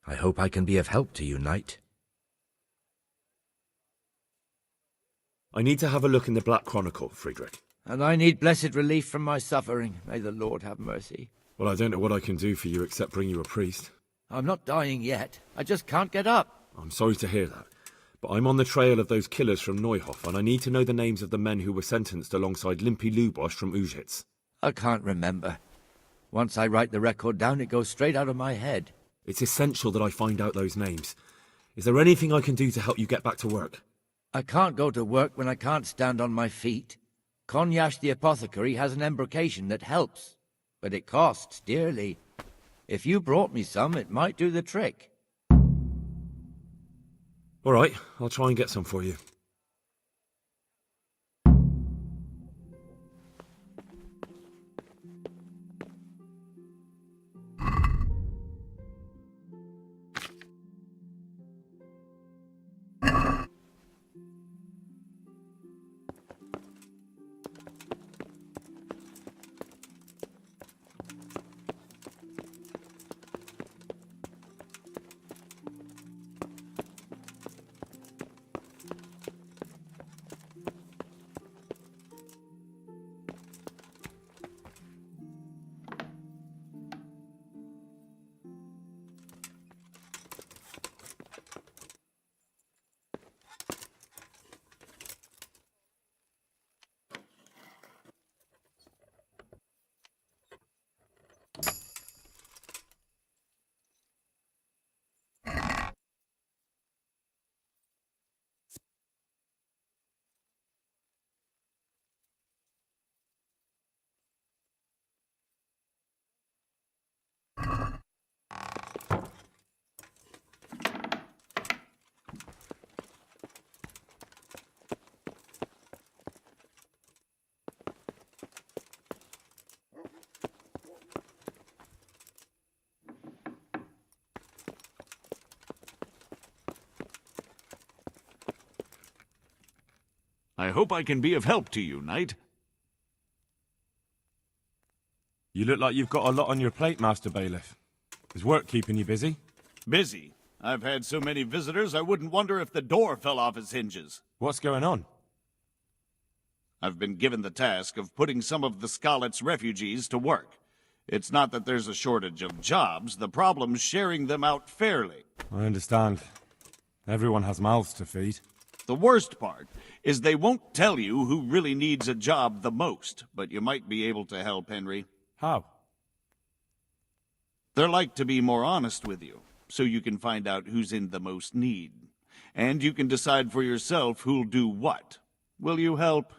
I hope I can be of help to you, knight. I need to have a look in the Black Chronicle, Friedrich. And I need blessed relief from my suffering. May the Lord have mercy. Well, I don't know what I can do for you except bring you a priest. I'm not dying yet. I just can't get up. I'm sorry to hear that. But I'm on the trail of those killers from Neuhof, and I need to know the names of the men who were sentenced alongside Limpy Lubosch from Ujitz. I can't remember. Once I write the record down, it goes straight out of my head. It's essential that I find out those names. Is there anything I can do to help you get back to work? I can't go to work when I can't stand on my feet. Konyash the apothecary has an embrocation that helps, but it costs dearly. If you brought me some, it might do the trick. All right, I'll try and get some for you. I hope I can be of help to you, knight. You look like you've got a lot on your plate, Master Bailiff. Is work keeping you busy? Busy? I've had so many visitors I wouldn't wonder if the door fell off its hinges. What's going on? I've been given the task of putting some of the Skalitz refugees to work. It's not that there's a shortage of jobs, the problem's sharing them out fairly. I understand. Everyone has mouths to feed. The worst part is they won't tell you who really needs a job the most, but you might be able to help, Henry. How? They're like to be more honest with you, so you can find out who's in the most need. And you can decide for yourself who'll do what. Will you help?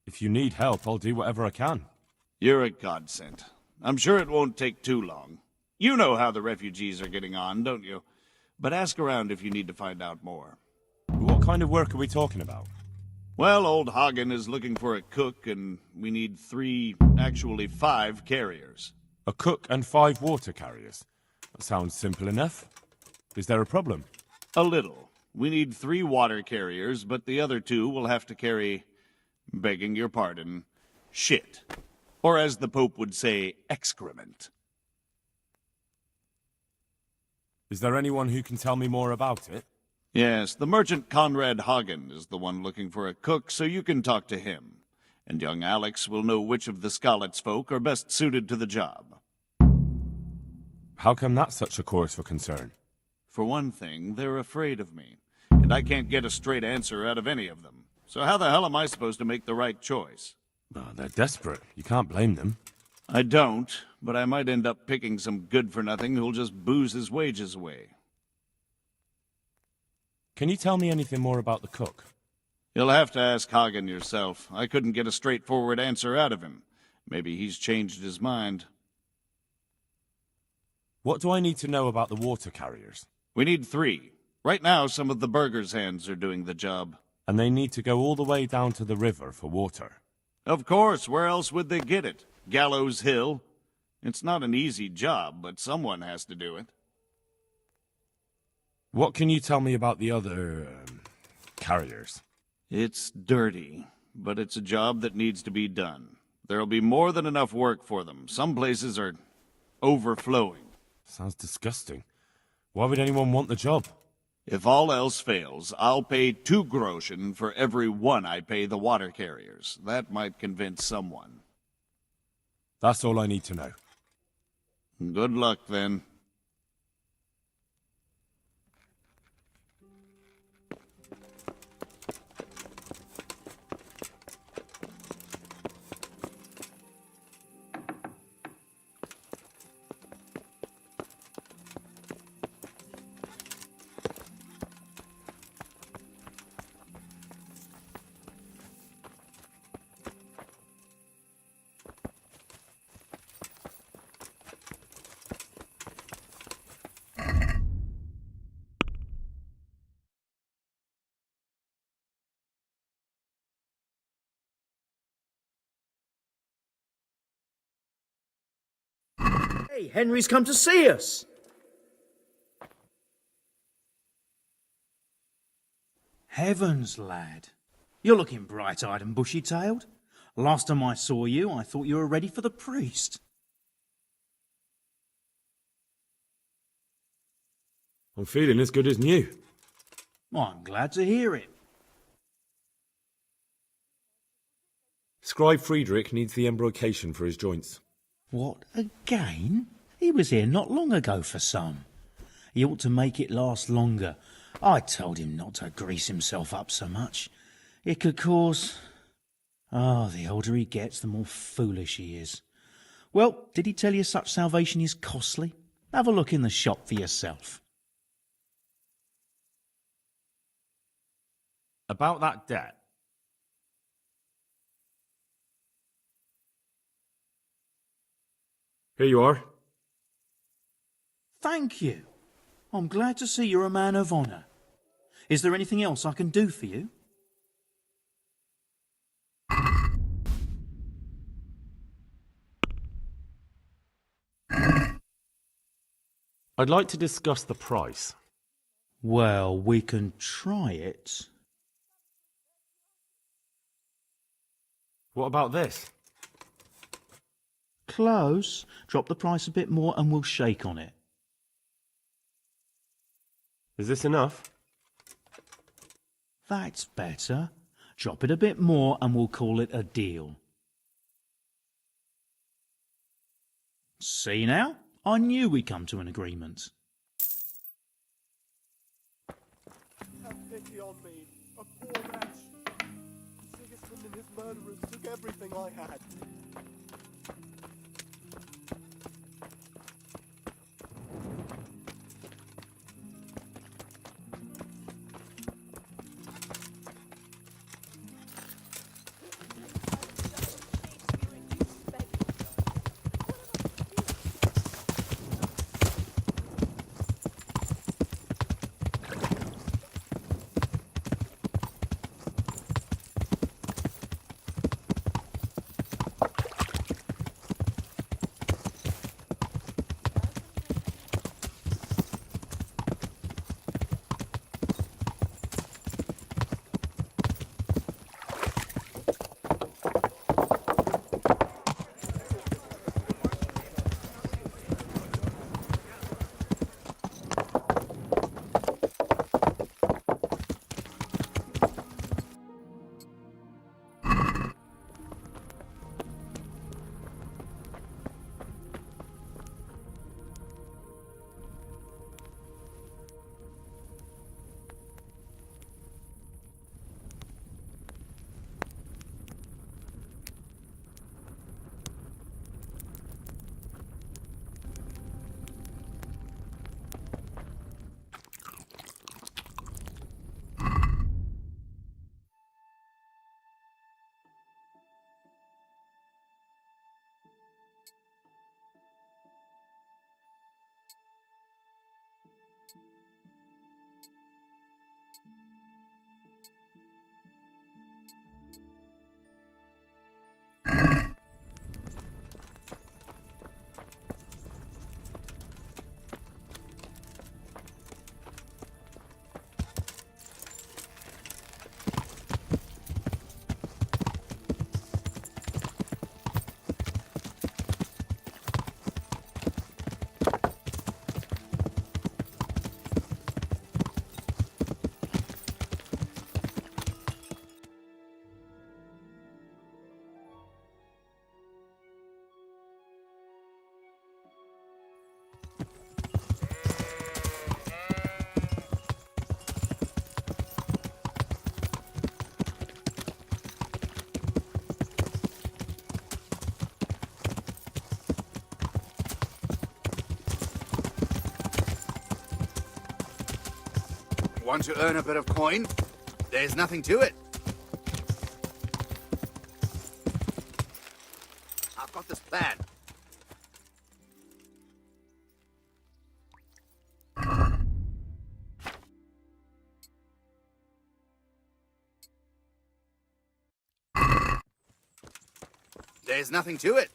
If you need help, I'll do whatever I can. You're a godsend. I'm sure it won't take too long. You know how the refugees are getting on, don't you? But ask around if you need to find out more. What kind of work are we talking about? Well, old Hagen is looking for a cook, and we need 5 carriers. A cook and 5 water carriers. That sounds simple enough. Is there a problem? A little. We need 3 water carriers, but the other 2 will have to carry, begging your pardon, shit. Or as the Pope would say, excrement. Is there anyone who can tell me more about it? Yes, the merchant Conrad Hagen is the one looking for a cook, so you can talk to him. And young Alex will know which of the Skalitz folk are best suited to the job. How come that's such a cause for concern? For one thing, they're afraid of me, and I can't get a straight answer out of any of them. So how the hell am I supposed to make the right choice? Oh, they're desperate. You can't blame them. I don't, but I might end up picking some good-for-nothing who'll just booze his wages away. Can you tell me anything more about the cook? You'll have to ask Hagen yourself. I couldn't get a straightforward answer out of him. Maybe he's changed his mind. What do I need to know about the water carriers? We need 3. Right now, some of the burgers' hands are doing the job. And they need to go all the way down to the river for water. Of course, where else would they get it? Gallows Hill? It's not an easy job, but someone has to do it. What can you tell me about the other, carriers? It's dirty, but it's a job that needs to be done. There'll be more than enough work for them. Some places are overflowing. Sounds disgusting. Why would anyone want the job? If all else fails, I'll pay 2 groschen for every 1 I pay the water carriers. That might convince someone. That's all I need to know. Good luck, then. Hey, Henry's come to see us. Heavens, lad. You're looking bright-eyed and bushy-tailed. Last time I saw you, I thought you were ready for the priest. I'm feeling as good as new. I'm glad to hear it. Scribe Friedrich needs the embrocation for his joints. What, again? He was here not long ago for some. He ought to make it last longer. I told him not to grease himself up so much. It could cause... the older he gets, the more foolish he is. Well, did he tell you such salvation is costly? Have a look in the shop for yourself. About that debt. Here you are. Thank you. I'm glad to see you're a man of honour. Is there anything else I can do for you? I'd like to discuss the price. Well, we can try it. What about this? Close. Drop the price a bit more and we'll shake on it. Is this enough? That's better. Drop it a bit more and we'll call it a deal. See now? I knew we'd come to an agreement. Have pity on me, a poor wretch. Sigismund and his murderers took everything I had. Want to earn a bit of coin? There's nothing to it. I've got this plan. There's nothing to it.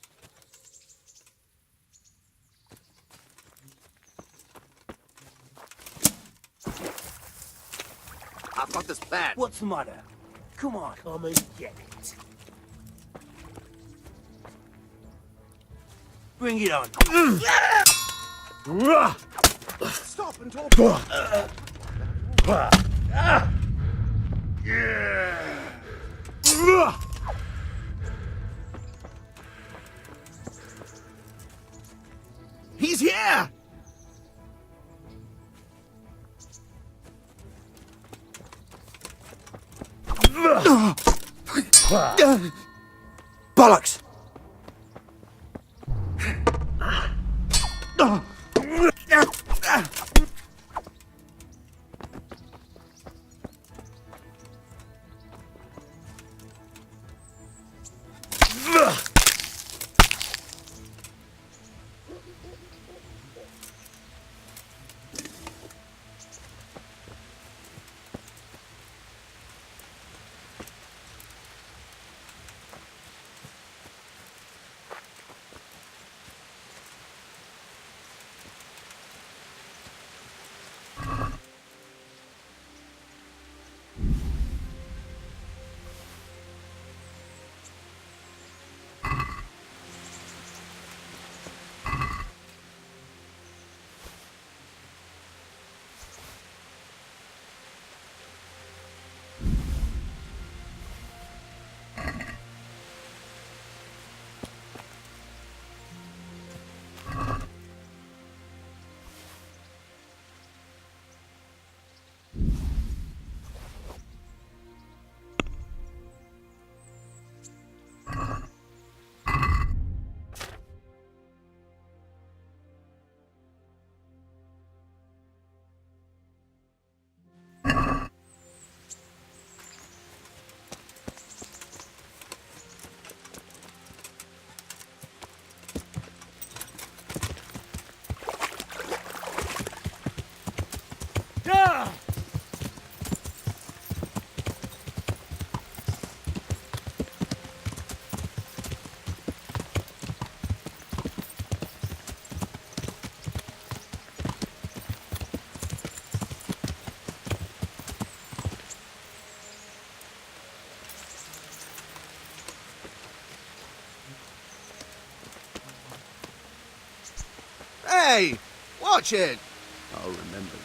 I've got this plan. What's the matter? Come on, come and get it. Bring it on. Stop and talk. He's here! Bollocks! Hey! Watch it! I'll remember you.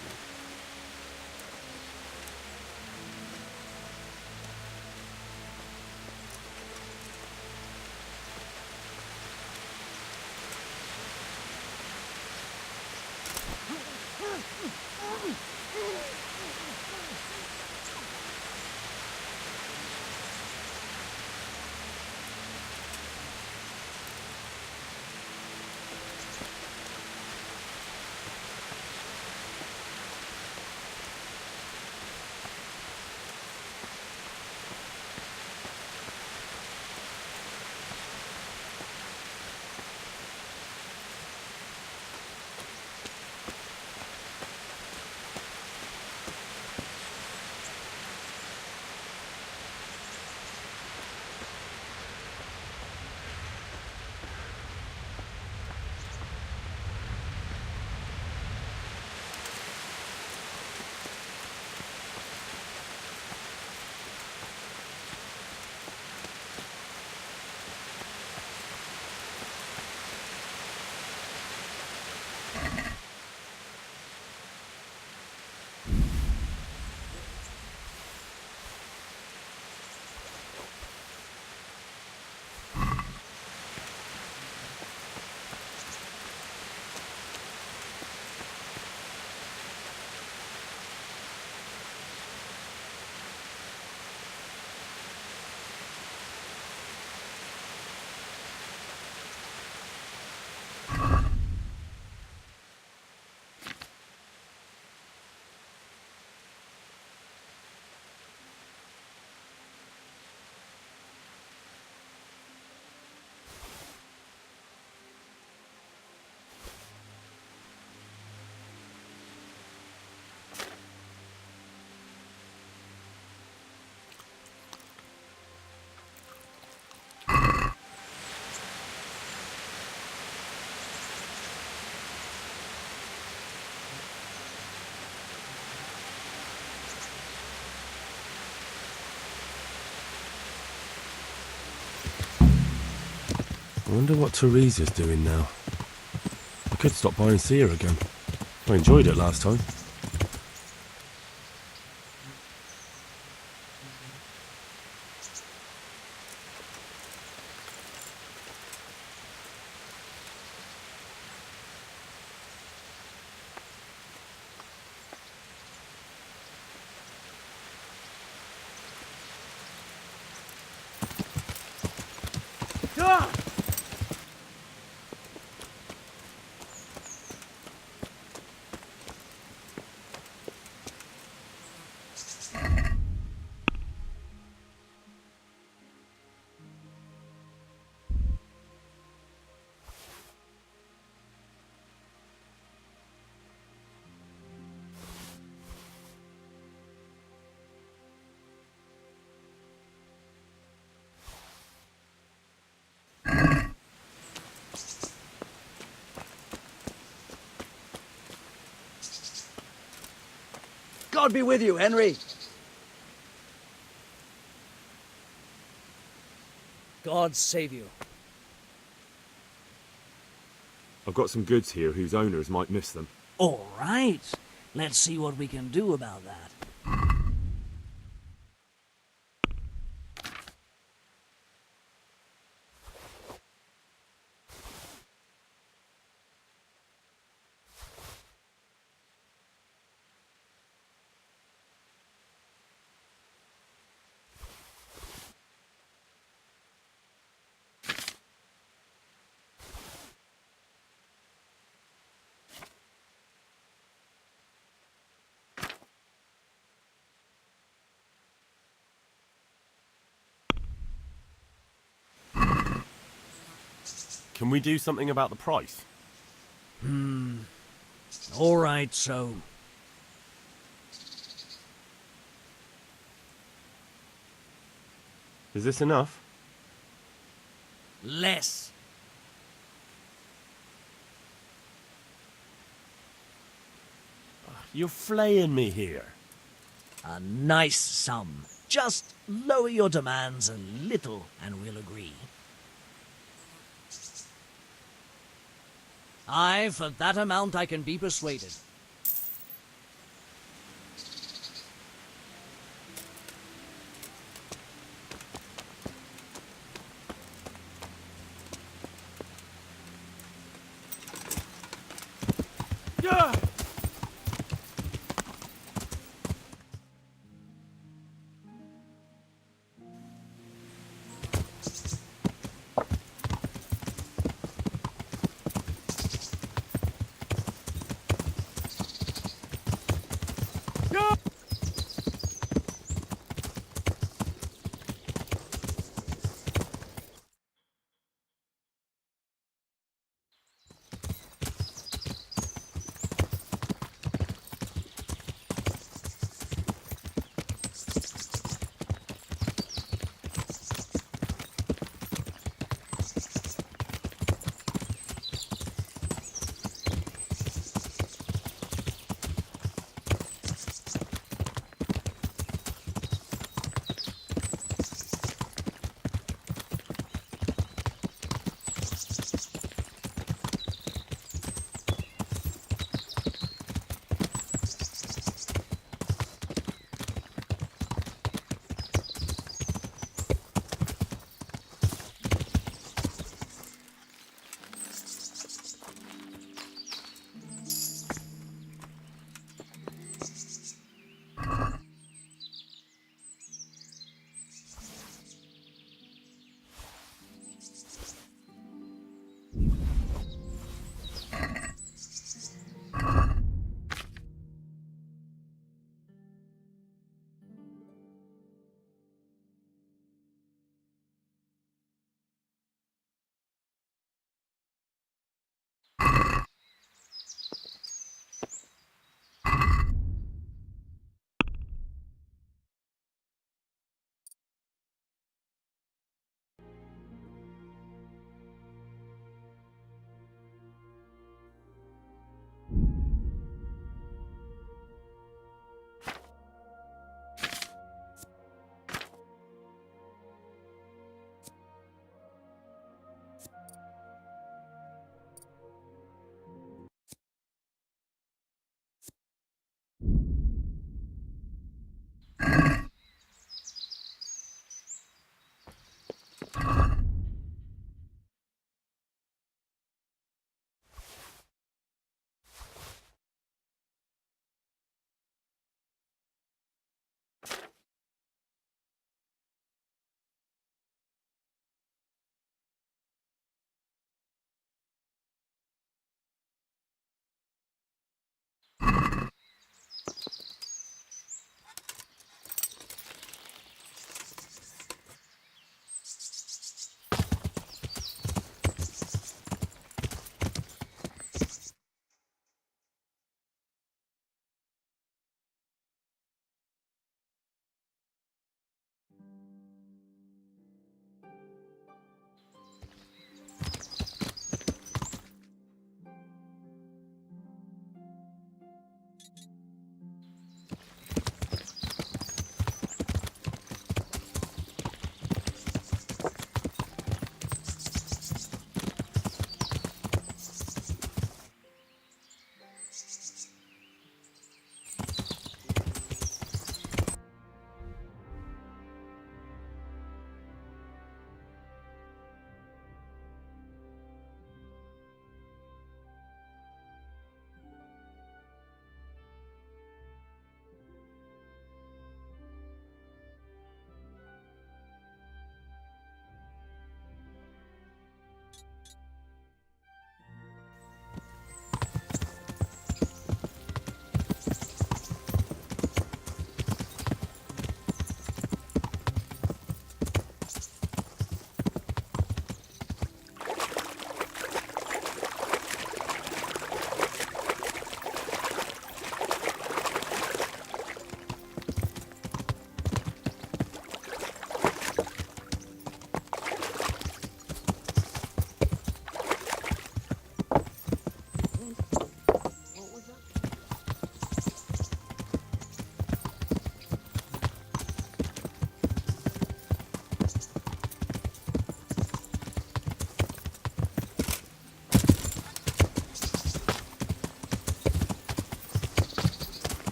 I wonder what Teresa's doing now. I could stop by and see her again. I enjoyed it last time. God be with you, Henry. God save you. I've got some goods here whose owners might miss them. All right. Let's see what we can do about that. Can we do something about the price? All right, so... Is this enough? less. You're flaying me here. A nice sum. Just lower your demands a little and we'll agree. Aye, for that amount I can be persuaded.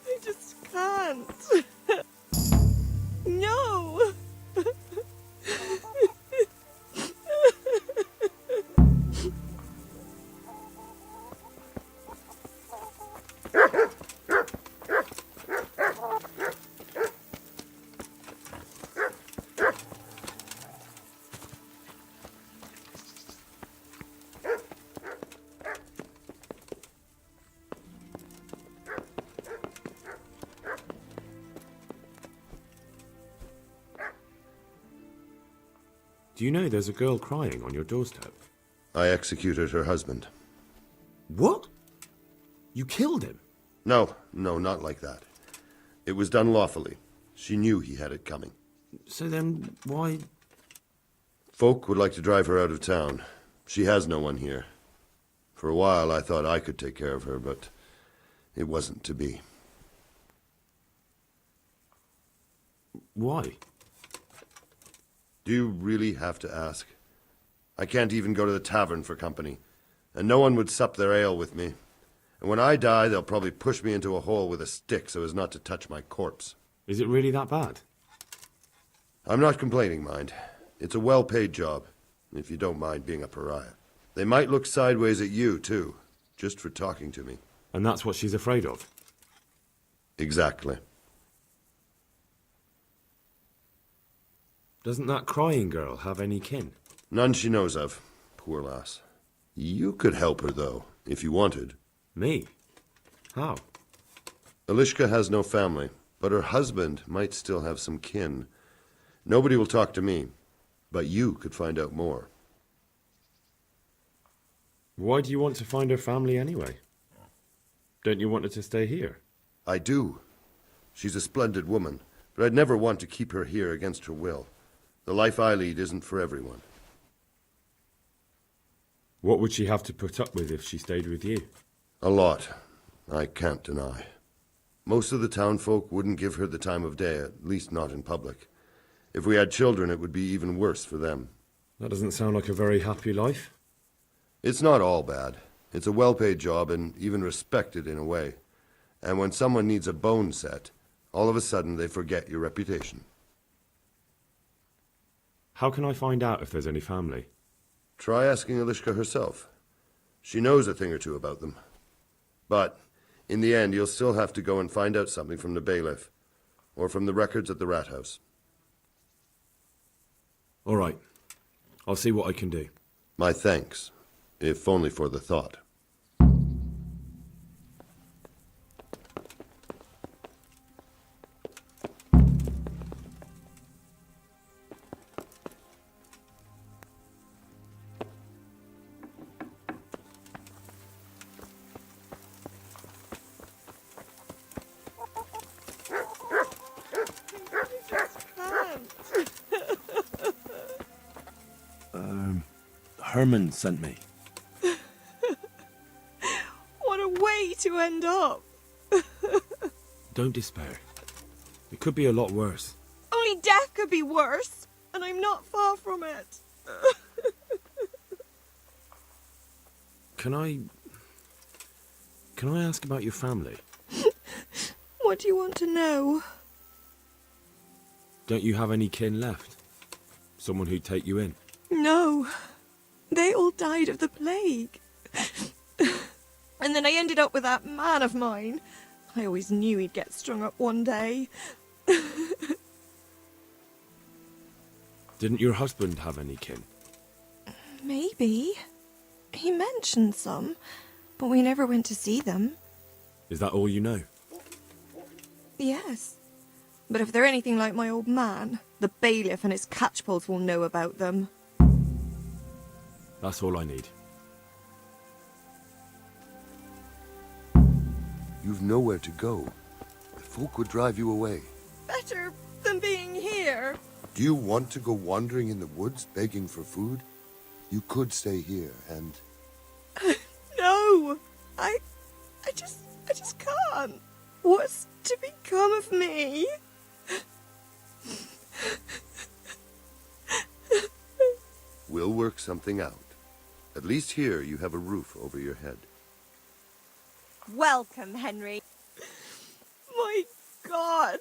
I just can't. No! Do you know there's a girl crying on your doorstep? I executed her husband. What? You killed him? No, not like that. It was done lawfully. She knew he had it coming. So then, why... Folk would like to drive her out of town. She has no one here. For a while I thought I could take care of her, but it wasn't to be. Why? Do you really have to ask? I can't even go to the tavern for company, and no one would sup their ale with me. And when I die, they'll probably push me into a hole with a stick so as not to touch my corpse. Is it really that bad? I'm not complaining, mind. It's a well-paid job, if you don't mind being a pariah. They might look sideways at you, too, just for talking to me. And that's what she's afraid of? Exactly. Doesn't that crying girl have any kin? None she knows of. Poor lass. You could help her, though, if you wanted. Me? How? Elishka has no family, but her husband might still have some kin. Nobody will talk to me, but you could find out more. Why do you want to find her family anyway? Don't you want her to stay here? I do. She's a splendid woman, but I'd never want to keep her here against her will. The life I lead isn't for everyone. What would she have to put up with if she stayed with you? A lot, I can't deny. Most of the townfolk wouldn't give her the time of day, at least not in public. If we had children, it would be even worse for them. That doesn't sound like a very happy life. It's not all bad. It's a well-paid job and even respected in a way. And when someone needs a bone set, all of a sudden they forget your reputation. How can I find out if there's any family? Try asking Elishka herself. She knows a thing or two about them. But, in the end, you'll still have to go and find out something from the bailiff, or from the records at the rat house. All right. I'll see what I can do. My thanks, if only for the thought. Herman sent me. What a way to end up. Don't despair. It could be a lot worse. Only death could be worse, and I'm not far from it. Can I ask about your family? What do you want to know? Don't you have any kin left? Someone who'd take you in? No. They all died of the plague. And then I ended up with that man of mine. I always knew he'd get strung up one day. Didn't your husband have any kin? Maybe. He mentioned some, but we never went to see them. Is that all you know? Yes. But if they're anything like my old man, the bailiff and his catchpolls will know about them. That's all I need. You've nowhere to go. The folk would drive you away. Better than being here. Do you want to go wandering in the woods, begging for food? You could stay here and... No! I just can't. What's to become of me? We'll work something out. At least here you have a roof over your head. Welcome, Henry. God!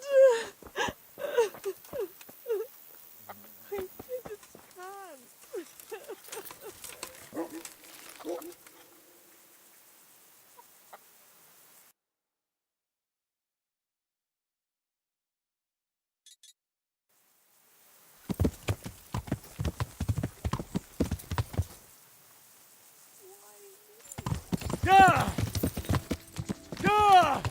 I just can't. Gah! Gah!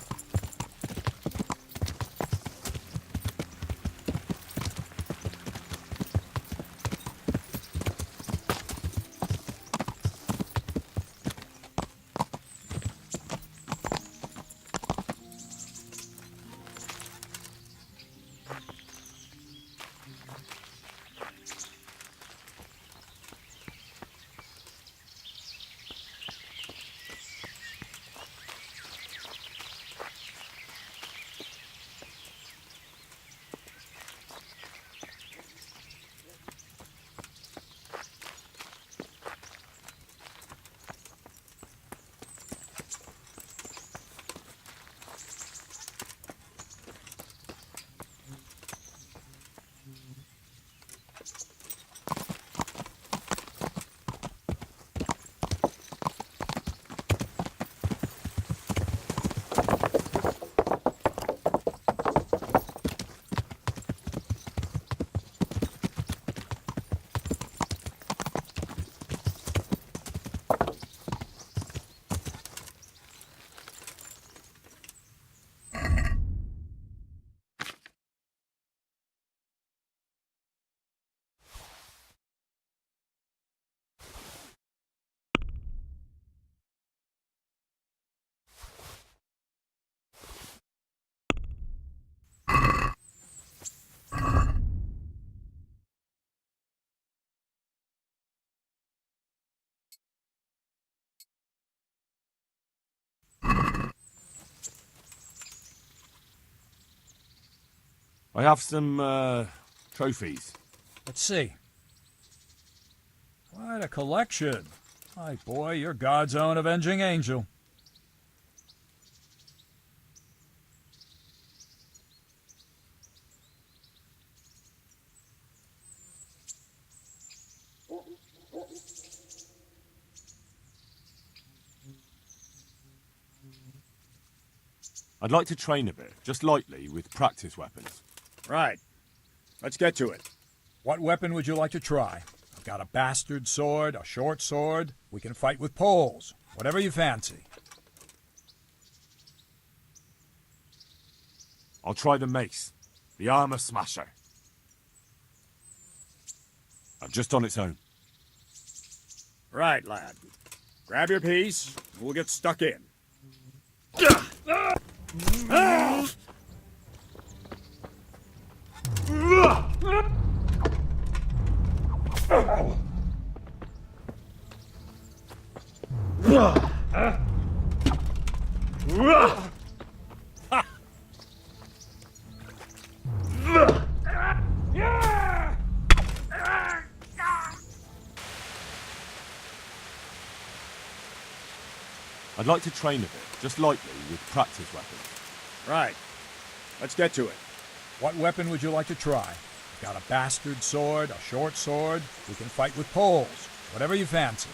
I have some, trophies. Let's see. Quite a collection. My boy, you're God's own avenging angel. I'd like to train a bit, just lightly, with practice weapons. Right. Let's get to it. What weapon would you like to try? I've got a bastard sword, a short sword. We can fight with poles. Whatever you fancy. I'll try the mace. The armor smasher. Just on its own. Right, lad. Grab your piece. We'll get stuck in. I'd like to train a bit, just lightly, with practice weapons. Right. Let's get to it. What weapon would you like to try? I've got a bastard sword, a short sword. We can fight with poles. Whatever you fancy.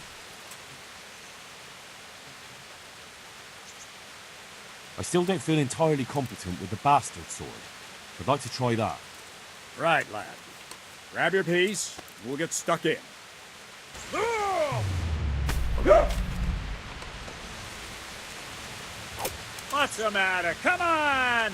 I still don't feel entirely competent with the bastard sword. I'd like to try that. Right, lad. Grab your piece. We'll get stuck in. What's the matter? Come on!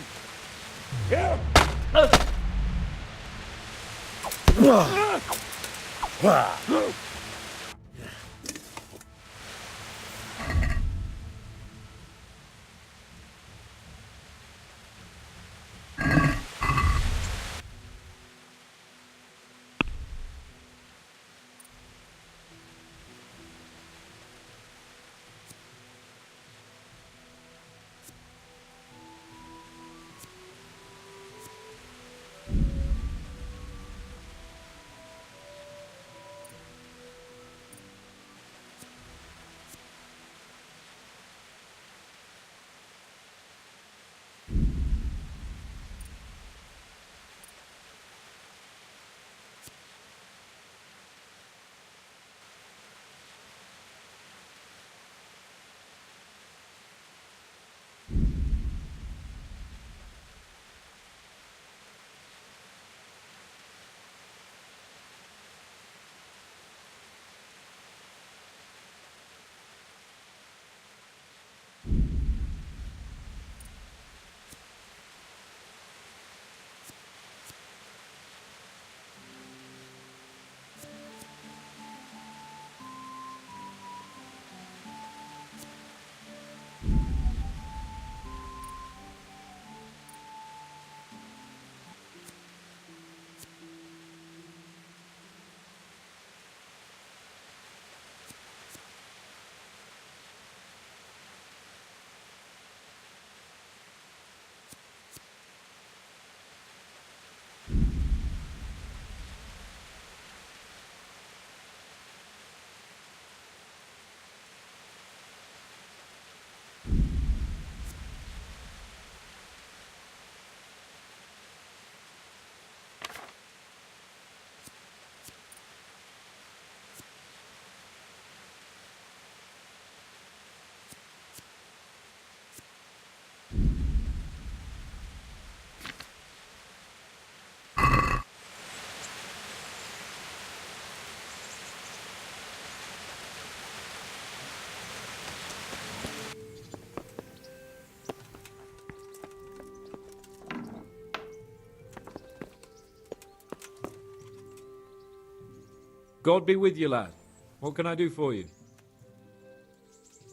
God be with you, lad. What can I do for you?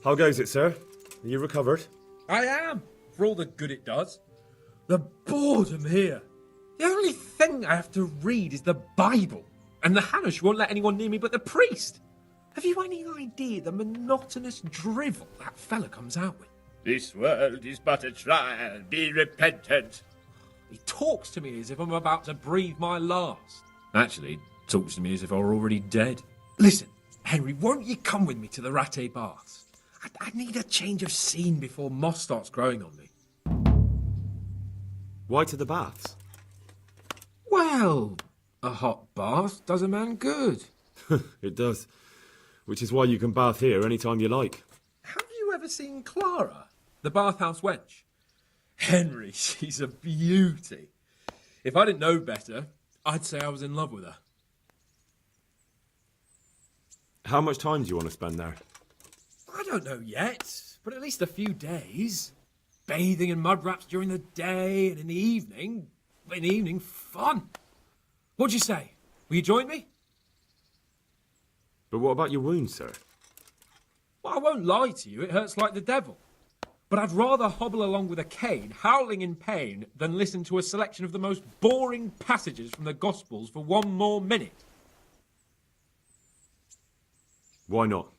How goes it, sir? Are you recovered? I am, for all the good it does. The boredom here. The only thing I have to read is the Bible, and the Hanush won't let anyone near me but the priest. Have you any idea the monotonous drivel that fella comes out with? This world is but a trial. Be repentant. He talks to me as if I'm about to breathe my last. Actually, talks to me as if I were already dead. Listen, Henry, won't you come with me to the Rattay Baths? I need a change of scene before moss starts growing on me. Why to the baths? Well, a hot bath does a man good. It does. Which is why you can bath here any time you like. Have you ever seen Clara, the bathhouse wench? Henry, she's a beauty. If I didn't know better, I'd say I was in love with her. How much time do you want to spend there? I don't know yet, but at least a few days. Bathing in mud wraps during the day, and in the evening, fun. What'd you say? Will you join me? But what about your wounds, sir? Well, I won't lie to you, it hurts like the devil. But I'd rather hobble along with a cane, howling in pain, than listen to a selection of the most boring passages from the Gospels for one more minute. Why not?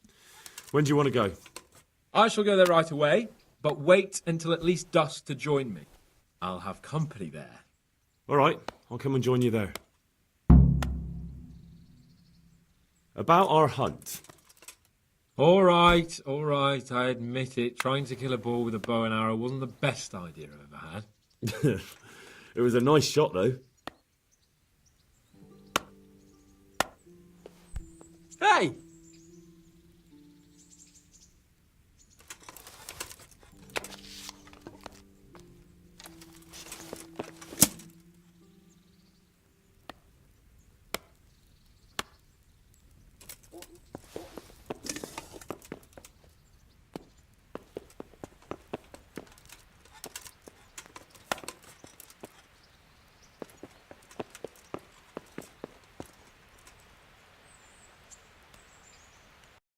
When do you want to go? I shall go there right away, but wait until at least dusk to join me. I'll have company there. All right, I'll come and join you there. About our hunt. All right, I admit it. Trying to kill a boar with a bow and arrow wasn't the best idea I've ever had. It was a nice shot, though.